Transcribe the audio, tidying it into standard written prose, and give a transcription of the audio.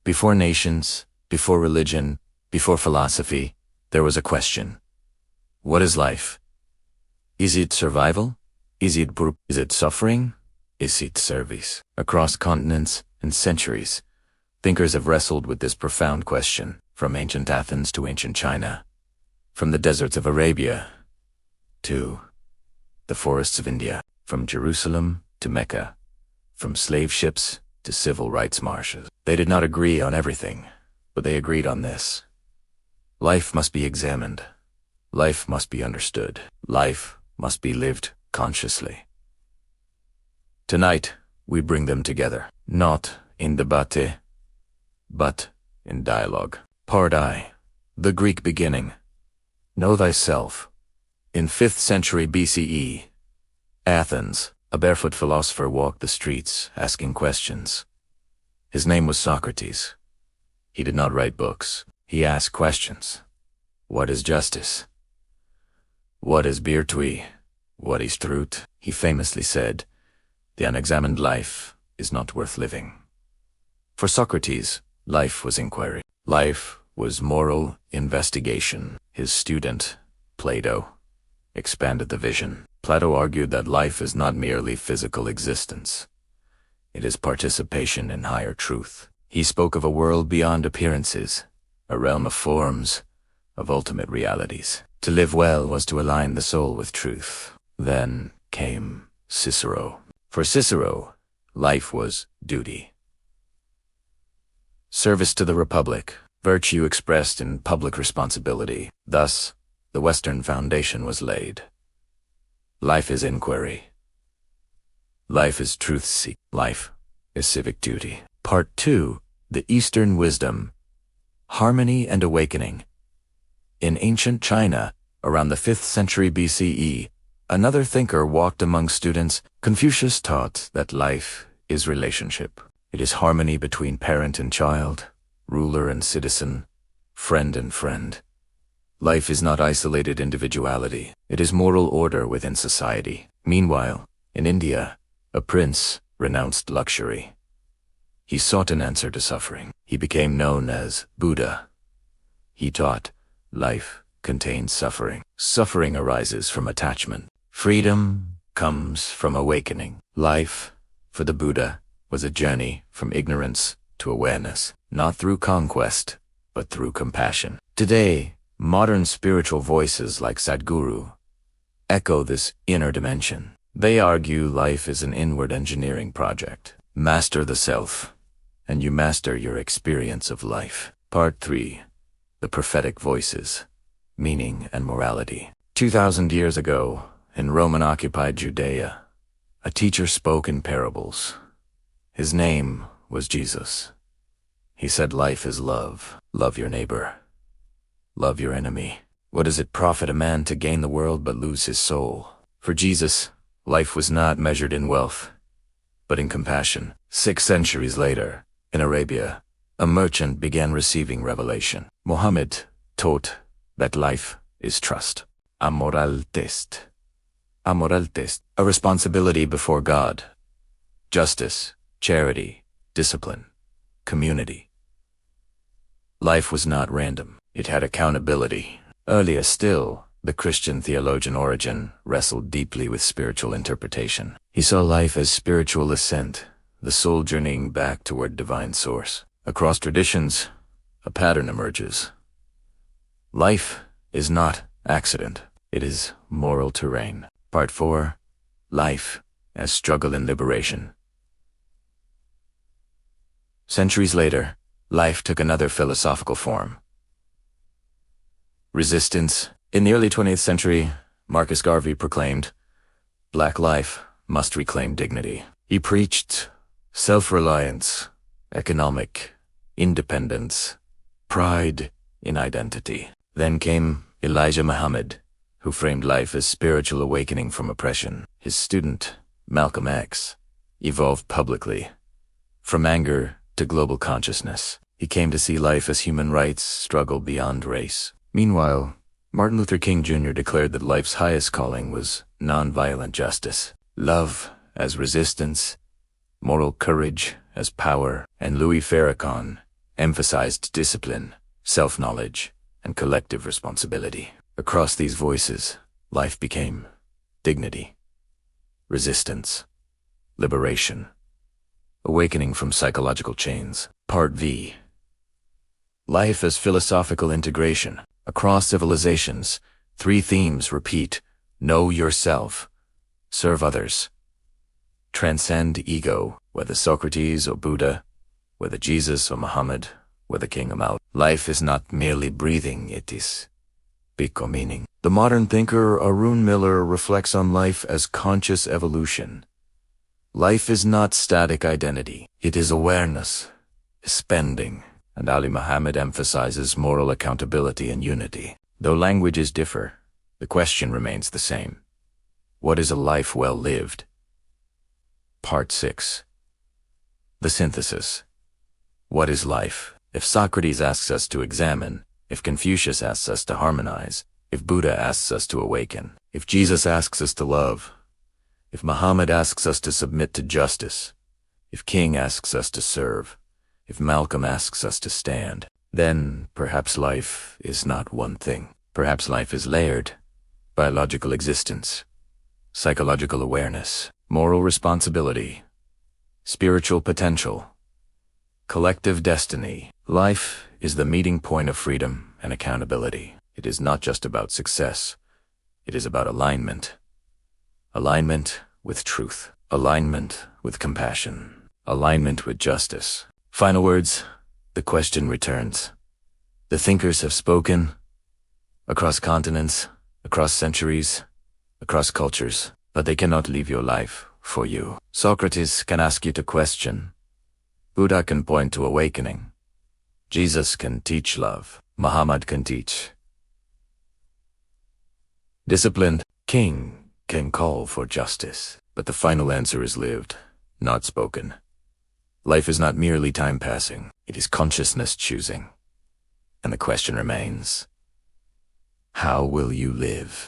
Before nations, before religion, before philosophy, there was a question. What is life? Is it survival? Is it suffering? Is it service? Across continents and centuries, thinkers have wrestled with this profound question, from ancient Athens to ancient China, from the deserts of Arabia to the forests of India, from Jerusalem to Mecca, from slave ships to civil rights marches. They did not agree on everything, but they agreed on this. Life must be examined. Life must be understood. Life must be lived consciously. Tonight, we bring them together, not in debate, but in dialogue. Part I, the Greek beginning. Know thyself. In 5th century BCE, Athens, a barefoot philosopher walked the streets asking questions. His name was Socrates. He did not write books. He asked questions. What is justice? What is virtue? What is truth? He famously said, the unexamined life is not worth living. For Socrates, life was inquiry. Life was moral investigation. His student, Plato, expanded the vision. Plato argued that life is not merely physical existence. It is participation in higher truth. He spoke of a world beyond appearances, a realm of forms, of ultimate realities. To live well was to align the soul with truth. Then came Cicero. For Cicero, life was duty. Service to the Republic, virtue expressed in public responsibility. Thus, the Western foundation was laid. Life is inquiry. Life is truth-seeking. Life is civic duty. Part 2, the Eastern wisdom, harmony and awakening. In ancient China, around the 5th century BCE, another thinker walked among students. Confucius taught that life is relationship. It is harmony between parent and child, ruler and citizen, friend and friend. Life is not isolated individuality. It is moral order within society. Meanwhile, in India, a prince renounced luxury. He sought an answer to suffering. He became known as Buddha. He taught life contains suffering. Suffering arises from attachment. Freedom comes from awakening. Life, for the Buddha, was a journey from ignorance to awareness, not through conquest, but through compassion. Today, modern spiritual voices like Sadhguru echo this inner dimension. They argue life is an inward engineering project. Master the self, and you master your experience of life. Part 3, the prophetic voices, meaning and morality. 2,000 years ago, in Roman-occupied Judea, a teacher spoke in parables. His name was Jesus. He said life is love. Love your neighbor. Love your enemy. What does it profit a man to gain the world but lose his soul? For Jesus, life was not measured in wealth, but in compassion. 6 centuries later, in Arabia, a merchant began receiving revelation. Muhammad taught that life is trust. Amoral test. A responsibility before God. Justice, charity, discipline, community. Life was not random. It had accountability. Earlier still, the Christian theologian Origen wrestled deeply with spiritual interpretation. He saw life as spiritual ascent, the soul journeying back toward divine source. Across traditions, a pattern emerges. Life is not accident. It is moral terrain. Part 4, life as struggle and liberation. Centuries later, life took another philosophical form. Resistance. In the early 20th century, Marcus Garvey proclaimed, "Black life must reclaim dignity." He preached self-reliance, economic independence, pride in identity. Then came Elijah Muhammad, who framed life as spiritual awakening from oppression. His student, Malcolm X, evolved publicly. From anger to global consciousness, he came to see life as human rights struggle beyond race. Meanwhile, Martin Luther King Jr. declared that life's highest calling was nonviolent justice, love as resistance, moral courage as power, and Louis Farrakhan emphasized discipline, self-knowledge, and collective responsibility. Across these voices, life became dignity, resistance, liberation, awakening from psychological chains. Part V. Life as philosophical integration. Across civilizations, three themes repeat: know yourself, serve others, transcend ego. Whether Socrates or Buddha, whether Jesus or Muhammad, whether King or Mao, life is not merely breathing, it is becoming. The modern thinker Arun Miller reflects on life as conscious evolution. Life is not static identity, it is awareness, spending. And Ali Muhammad emphasizes moral accountability and unity. Though languages differ, the question remains the same. What is a life well lived? Part 6. The synthesis. What is life? If Socrates asks us to examine, if Confucius asks us to harmonize, if Buddha asks us to awaken, if Jesus asks us to love, if Muhammad asks us to submit to justice, if King asks us to serve, if Malcolm asks us to stand, then perhaps life is not one thing. Perhaps life is layered: biological existence, psychological awareness, moral responsibility, spiritual potential, collective destiny. Life is the meeting point of freedom and accountability. It is not just about success. It is about alignment. Alignment with truth. Alignment with compassion. Alignment with justice. Final words. The question returns. The thinkers have spoken across continents, across centuries, across cultures, but they cannot leave your life for you. Socrates can ask you to question. Buddha can point to awakening. Jesus can teach love. Muhammad can teach discipline. King can call for justice. But the final answer is lived, not spoken. Life is not merely time passing, it is consciousness choosing. And the question remains, how will you live?